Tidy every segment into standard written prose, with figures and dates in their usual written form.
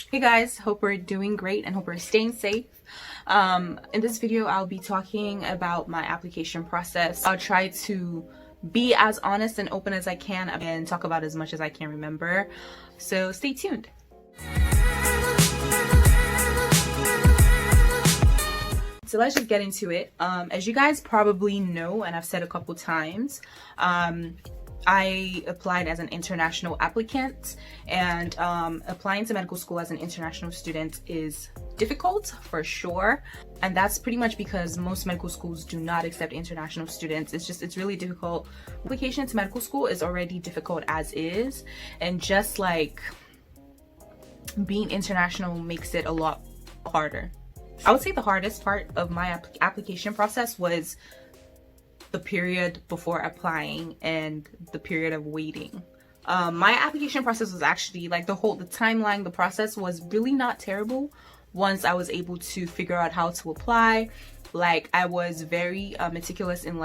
Hey guys, hope we're doing great and hope we're staying safe. In this video, I'll be talking about my application process. I'll try to be as honest and open as I can and talk about as much as I can remember. So stay tuned. So let's just get into it. As you guys probably know, and I've said a couple times, I applied as an international applicant, and applying to medical school as an international student is difficult for sure. And that's pretty much because most medical schools do not accept international students. It's really difficult. Application to medical school is already difficult as is, and just like being international makes it a lot harder. I would say the hardest part of my application process was the period before applying and the period of waiting. My application process was actually like the timeline, the process was really not terrible once I was able to figure out how to apply. Like, I was very meticulous in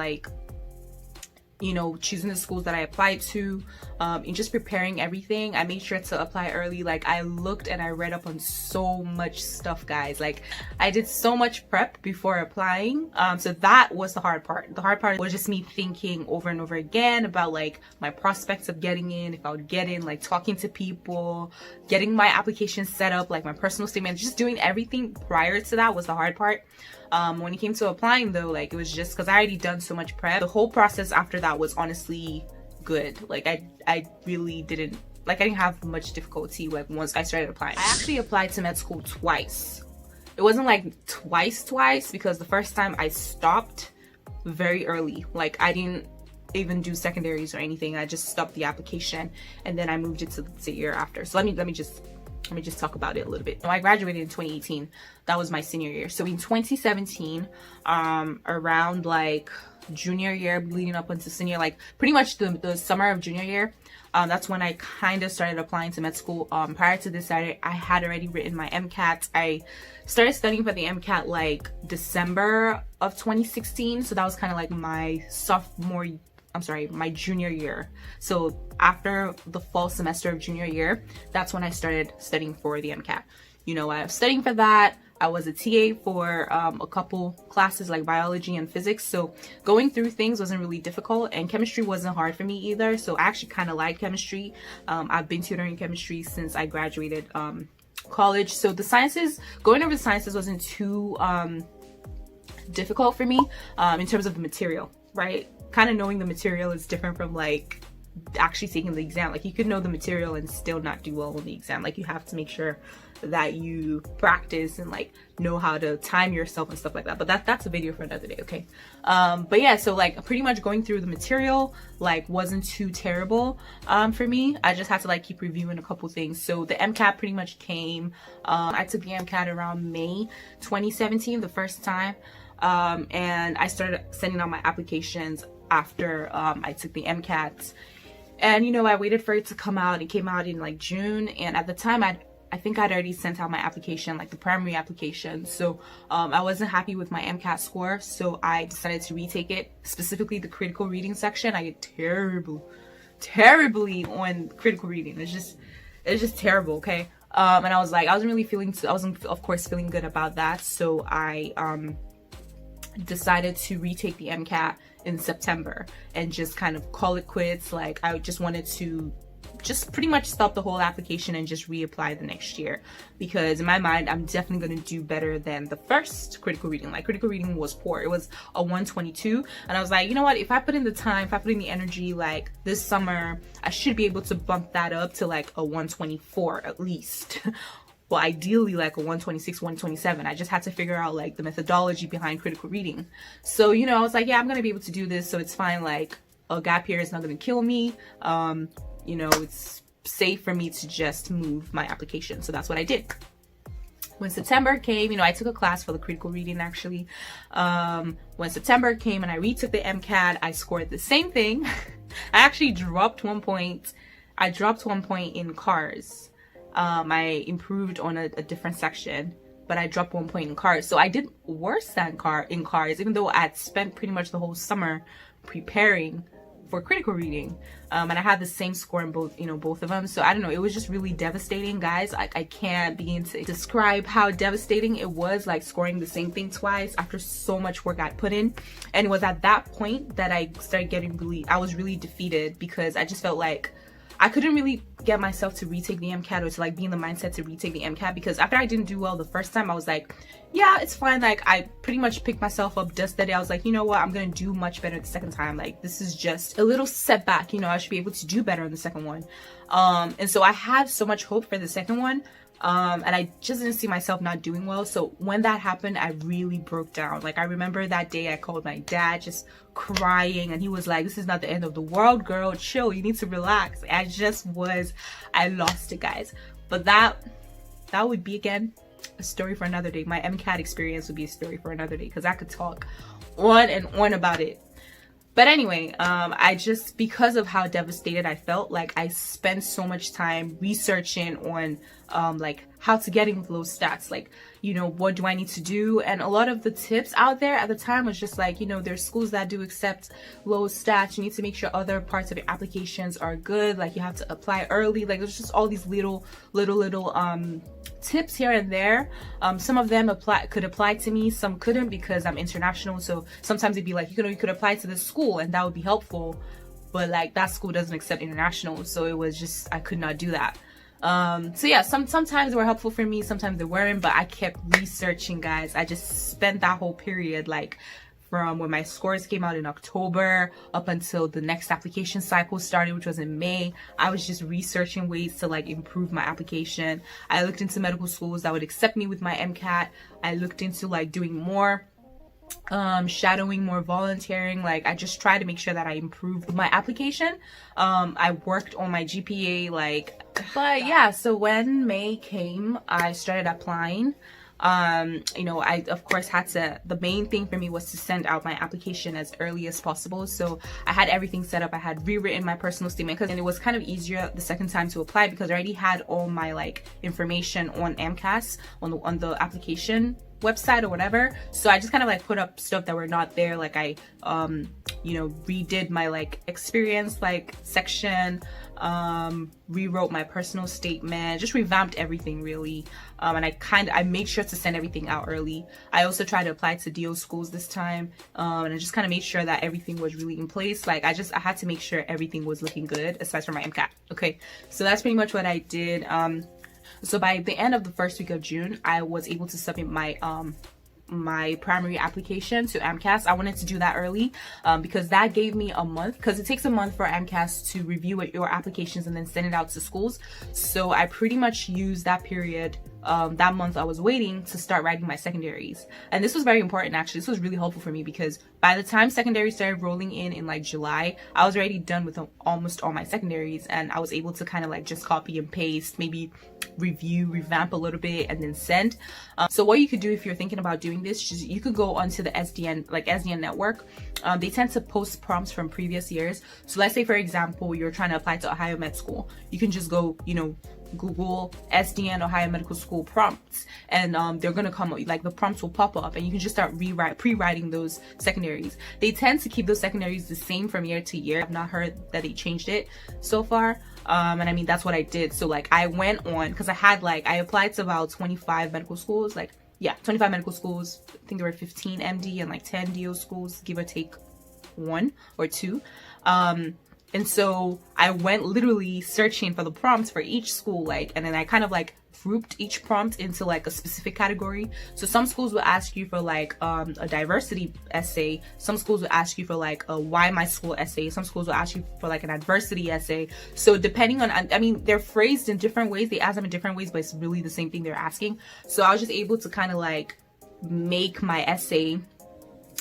choosing the schools that I applied to, and just preparing everything. I made sure to apply early. Like, I looked and I read up on so much stuff, guys. Like, I did so much prep before applying. So that was the hard part. The hard part was just me thinking over and over again about like my prospects of getting in, if I would get in, like talking to people, getting my application set up, like my personal statement, just doing everything prior to that was the hard part. When it came to applying though, like, it was just because I already done so much prep. The whole process after that was honestly good. Like, I really didn't have much difficulty like once I started applying. I actually applied to med school twice. It wasn't like twice because the first time I stopped very early. Like, I didn't even do secondaries or anything. I just stopped the application and then I moved it to the year after. So let me just talk about it a little bit. I graduated in 2018. That was my senior year. So in 2017, around like junior year, leading up into senior, like pretty much the summer of junior year, that's when I kind of started applying to med school. Prior to this, I had already written my MCAT. I started studying for the MCAT like December of 2016. So that was kind of like my my junior year. So after the fall semester of junior year, that's when I started studying for the MCAT. I was studying for that. I was a TA for a couple classes like biology and physics. So going through things wasn't really difficult, and chemistry wasn't hard for me either. So I actually kind of like chemistry. I've been tutoring chemistry since I graduated college. So going over the sciences wasn't too difficult for me in terms of the material, right? Kind of knowing the material is different from like actually taking the exam. Like, you could know the material and still not do well on the exam. Like, you have to make sure that you practice and like know how to time yourself and stuff like that. But that's a video for another day, okay? But yeah, so like pretty much going through the material like wasn't too terrible for me. I just had to like keep reviewing a couple things. So the MCAT pretty much came. I took the MCAT around May 2017 the first time, and I started sending out my applications after I took the MCAT. And I waited for it to come out. It came out in like June, and at the time I think I'd already sent out my application, like the primary application. So I wasn't happy with my MCAT score, so I decided to retake it, specifically the critical reading section. I get terribly on critical reading. It's just terrible, okay? And I wasn't of course feeling good about that. So I decided to retake the MCAT in September and just kind of call it quits. Like, I just wanted to just pretty much stop the whole application and just reapply the next year, because in my mind I'm definitely going to do better than the first critical reading. Like, critical reading was poor. It was a 122, and I was like, you know what, if I put in the time, if I put in the energy, like this summer I should be able to bump that up to like a 124 at least. Well, ideally like a 126, 127. I just had to figure out like the methodology behind critical reading. So, I was like, yeah, I'm gonna be able to do this, so it's fine. Like, a gap year is not gonna kill me. It's safe for me to just move my application. So that's what I did. When September came, I took a class for the critical reading actually. When September came and I retook the MCAT, I scored the same thing. I actually dropped 1 point. I dropped 1 point in cars. I improved on a different section, but I dropped 1 point in cars. So I did worse than in cars, even though I had spent pretty much the whole summer preparing for critical reading, and I had the same score in both, both of them. So I don't know, it was just really devastating, guys. I can't begin to describe how devastating it was, like scoring the same thing twice after so much work I put in. And it was at that point that I started getting I was really defeated, because I just felt like I couldn't really get myself to retake the MCAT, or to like be in the mindset to retake the MCAT, because after I didn't do well the first time, I was like, yeah, it's fine. Like, I pretty much picked myself up, dusted it. I was like, you know what, I'm gonna do much better the second time. Like, this is just a little setback, I should be able to do better in the second one. And so I had so much hope for the second one. And I just didn't see myself not doing well. So when that happened, I really broke down. Like, I remember that day I called my dad just crying, and he was like, this is not the end of the world, girl, chill, you need to relax. I lost it, guys. But that would be, again, a story for another day. My MCAT experience would be a story for another day, because I could talk on and on about it. But anyway, I just, because of how devastated I felt, like I spent so much time researching on like how to get into those stats, like, what do I need to do? And a lot of the tips out there at the time was just like, there's schools that do accept low stats. You need to make sure other parts of your applications are good. Like, you have to apply early. Like, there's just all these little tips here and there. Some of them could apply to me, some couldn't, because I'm international. So sometimes it'd be like, you could apply to this school and that would be helpful, but like that school doesn't accept international. So it was just, I could not do that. So yeah, sometimes they were helpful for me, sometimes they weren't, but I kept researching, guys. I just spent that whole period, like from when my scores came out in October up until the next application cycle started, which was in May. I was just researching ways to like improve my application. I looked into medical schools that would accept me with my MCAT. I looked into like doing more shadowing, more volunteering. Like, I just tried to make sure that I improved my application. I worked on my GPA, but yeah, so when May came, I started applying. I of course had to, the main thing for me was to send out my application as early as possible. So I had everything set up. I had rewritten my personal statement, and it was kind of easier the second time to apply, because I already had all my like information on MCAS on the application website or whatever. So I just kind of like put up stuff that were not there. Like, I redid my like experience like section, rewrote my personal statement, just revamped everything really. And I made sure to send everything out early. I also tried to apply to DO schools this time, and I just kind of made sure that everything was really in place. Like, I had to make sure everything was looking good, aside from my MCAT. Okay, so that's pretty much what I did. So by the end of the first week of June, I was able to submit my primary application to MCAS. I wanted to do that early because that gave me a month, because it takes a month for MCAS to review your applications and then send it out to schools. So I pretty much used that period, that month I was waiting, to start writing my secondaries. And this was very important, actually. This was really helpful for me, because by the time secondaries started rolling in like July, I was already done with almost all my secondaries, and I was able to kind of like just copy and paste, maybe review, revamp a little bit, and then send. So what you could do if you're thinking about doing this, you could go onto the SDN network. They tend to post prompts from previous years. So let's say, for example, you're trying to apply to Ohio Med School. You can just go, Google SDN Ohio Medical School prompts, and they're gonna come, like the prompts will pop up, and you can just start pre-writing those secondaries. They tend to keep those secondaries the same from year to year. I've not heard that they changed it so far. And I mean, that's what I did. So like, I went on, because I applied to about 25 medical schools, 25 medical schools. I think there were 15 MD and like 10 DO schools, give or take 1 or 2. And so I went literally searching for the prompts for each school, and then I kind of like grouped each prompt into like a specific category. So some schools will ask you for like a diversity essay. Some schools will ask you for like a why my school essay. Some schools will ask you for like an adversity essay. So depending on, I mean, they're phrased in different ways. They ask them in different ways, but it's really the same thing they're asking. So I was just able to kind of like make my essay,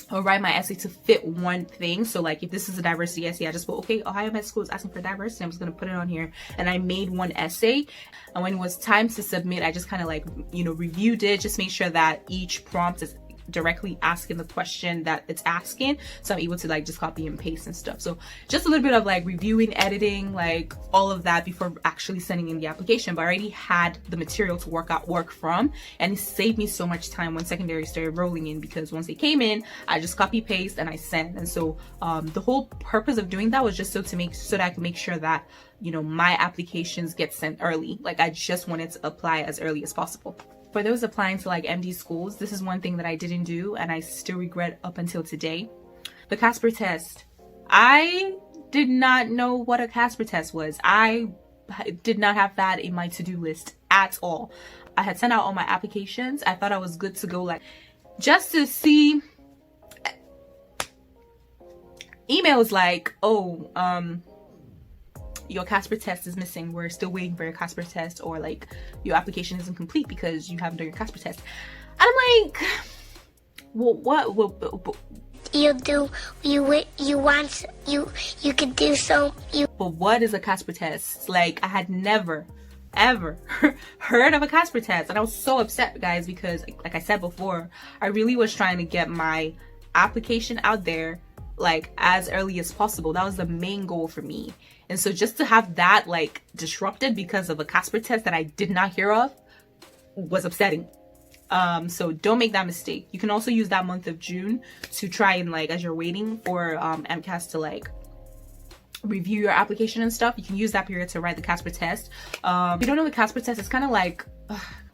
or write my essay to fit one thing. So like, if this is a diversity essay, I just put, okay, Ohio Med School is asking for diversity, I'm just gonna put it on here. And I made one essay, and when it was time to submit, I just kind of like, reviewed it, just made sure that each prompt is directly asking the question that it's asking, so I'm able to like just copy and paste and stuff. So just a little bit of like reviewing, editing, like all of that before actually sending in the application. But I already had the material to work from, and it saved me so much time when secondary started rolling in, because once they came in, I just copy paste and I send. And so the whole purpose of doing that was just so that I could make sure that, you know, my applications get sent early. Like I just wanted to apply as early as possible. For those applying to like MD schools, this is one thing that I didn't do and I still regret up until today. The Casper test. I did not know what a Casper test was. I did not have that in my to-do list at all. I had sent out all my applications. I thought I was good to go, like just to see emails like, oh, your Casper test is missing. We're still waiting for your Casper test, or like your application isn't complete because you haven't done your Casper test. And I'm like, well, what you do, you could do so. But what is a Casper test? Like I had never ever heard of a Casper test, and I was so upset, guys, because like I said before, I really was trying to get my application out there like as early as possible. That was the main goal for me. And so just to have that like disrupted because of a Casper test that I did not hear of was upsetting. So don't make that mistake. You can also use that month of June to try and like, as you're waiting for MCAT to like review your application and stuff, you can use that period to write the Casper test. If you don't know the Casper test, it's kind of like,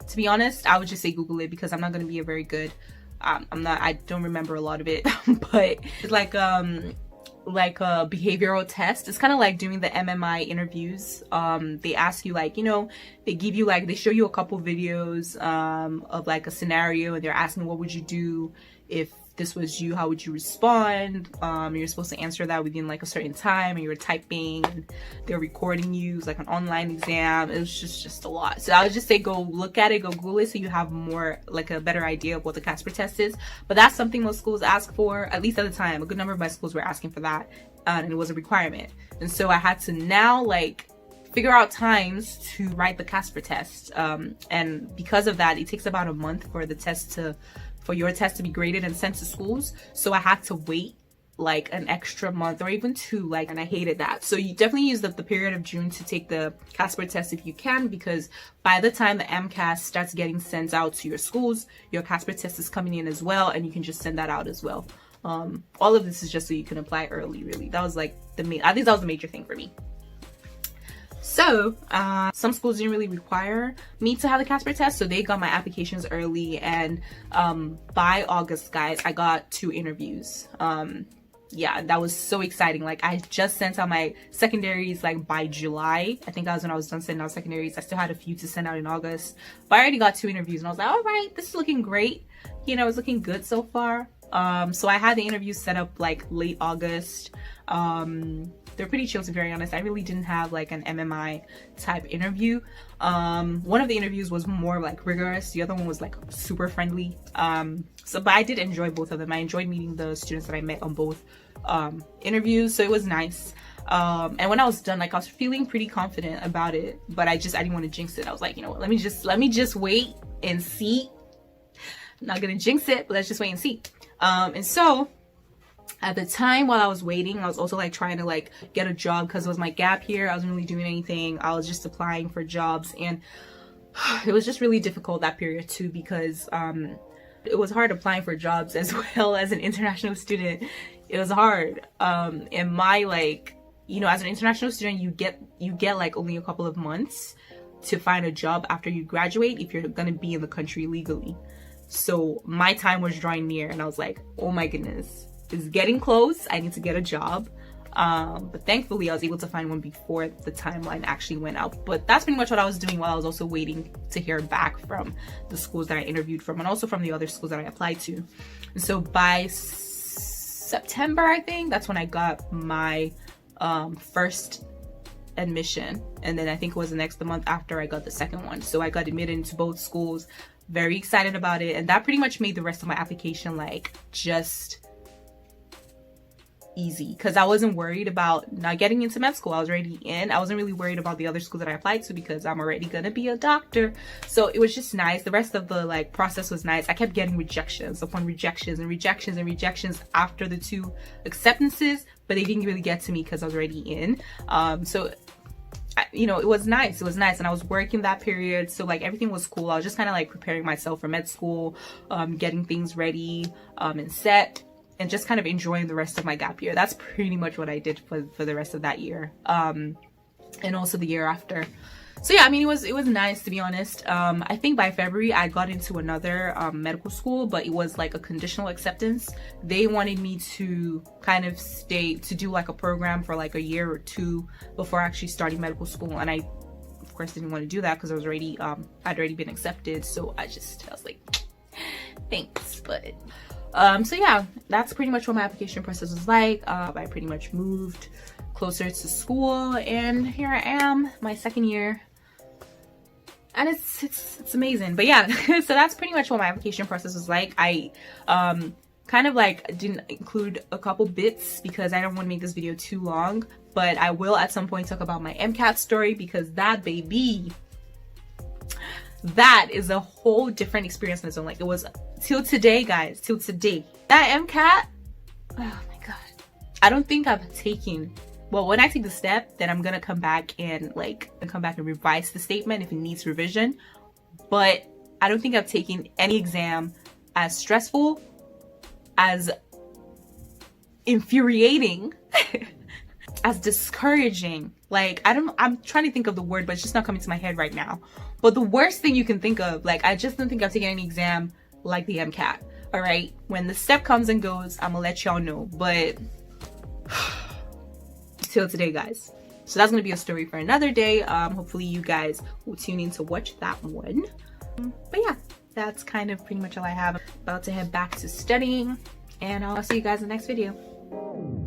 to be honest, I would just say Google it, because I'm not going to be a very good, I don't remember a lot of it, but it's like a behavioral test. It's kind of like doing the MMI interviews. They ask you like, you know, they give you like, they show you a couple videos of like a scenario, and they're asking what would you do if this was you, how would you respond? You're supposed to answer that within like a certain time, and you're typing, and they're recording you. It's like an online exam. It was just a lot. So I would just say go look at it, go Google it, so you have more like a better idea of what the Casper test is. But that's something most schools ask for, at least at the time. A good number of my schools were asking for that, and it was a requirement. And so I had to now like figure out times to write the Casper test. And because of that, it takes about a month for the test for your test to be graded and sent to schools. So I had to wait like an extra month or even two, like, and I hated that. So you definitely use the period of June to take the Casper test if you can, because by the time the MCAT starts getting sent out to your schools, your Casper test is coming in as well, and you can just send that out as well. All of this is just so you can apply early, really. That was like at least that was the major thing for me. So some schools didn't really require me to have the Casper test, so they got my applications early, and by August, guys, I got 2 interviews. Yeah, that was so exciting. Like I just sent out my secondaries like by July. I think that was when I was done sending out secondaries. I still had a few to send out in August, but I already got 2 interviews, and I was like, all right, this is looking great. You know, it's looking good so far. So I had the interviews set up like late August. They're pretty chill, to be very honest. I really didn't have like an MMI type interview. One of the interviews was more like rigorous. The other one was like super friendly. But I did enjoy both of them. I enjoyed meeting the students that I met on both interviews. So it was nice. And when I was done, like I was feeling pretty confident about it, but I didn't want to jinx it. I was like, you know what, let me just wait and see. I'm not gonna jinx it, but let's just wait and see. And so at the time while I was waiting, I was also like trying to like get a job, because it was my gap year. I wasn't really doing anything. I was just applying for jobs, and it was just really difficult that period too, because it was hard applying for jobs as well as an international student. It was hard. And my, like, you know, as an international student, you get like only a couple of months to find a job after you graduate if you're gonna be in the country legally. So my time was drawing near, and I was like, oh my goodness, it's getting close. I need to get a job. But thankfully I was able to find one before the timeline actually went out. But that's pretty much what I was doing while I was also waiting to hear back from the schools that I interviewed from, and also from the other schools that I applied to. And so by September, I think, that's when I got my first admission, and then I think it was the month after I got the second one. So I got admitted into both schools. Very excited about it, and that pretty much made the rest of my application like just easy because I wasn't worried about not getting into med school. I was already in. I wasn't really worried about the other school that I applied to because I'm already gonna be a doctor. So it was just nice. The rest of the like process was nice. I kept getting rejections upon rejections and rejections and rejections after the 2 acceptances, but they didn't really get to me because I was already in. So you know, it was nice. It was nice. And I was working that period. So like everything was cool. I was just kind of like preparing myself for med school, getting things ready and set, and just kind of enjoying the rest of my gap year. That's pretty much what I did for the rest of that year. And also the year after. So yeah, I mean, it was nice, to be honest. I think by February I got into another medical school, but it was like a conditional acceptance. They wanted me to kind of stay to do like a program for like a year or 2 before actually starting medical school, and I of course didn't want to do that because I was already I'd already been accepted. So I was like, thanks, but so yeah, that's pretty much what my application process was like. I pretty much moved closer to school, and here I am, my 2nd year. And it's amazing. But yeah, so that's pretty much what my application process was like. I kind of like didn't include a couple bits because I don't want to make this video too long, but I will at some point talk about my MCAT story, because that baby, that is a whole different experience on its own. Like, it was till today, guys, till today. That MCAT, oh my god. I don't think I've taken, well, when I take the step, then I'm gonna come back and revise the statement if it needs revision. But I don't think I've taken any exam as stressful, as infuriating, as discouraging. Like, I'm trying to think of the word, but it's just not coming to my head right now. But the worst thing you can think of, like, I just don't think I've taken any exam like the MCAT. All right, when the step comes and goes, I'm gonna let y'all know. But till today, guys. So that's gonna be a story for another day. Hopefully you guys will tune in to watch that one. But yeah, that's kind of pretty much all I have. About to head back to studying, and I'll see you guys in the next video.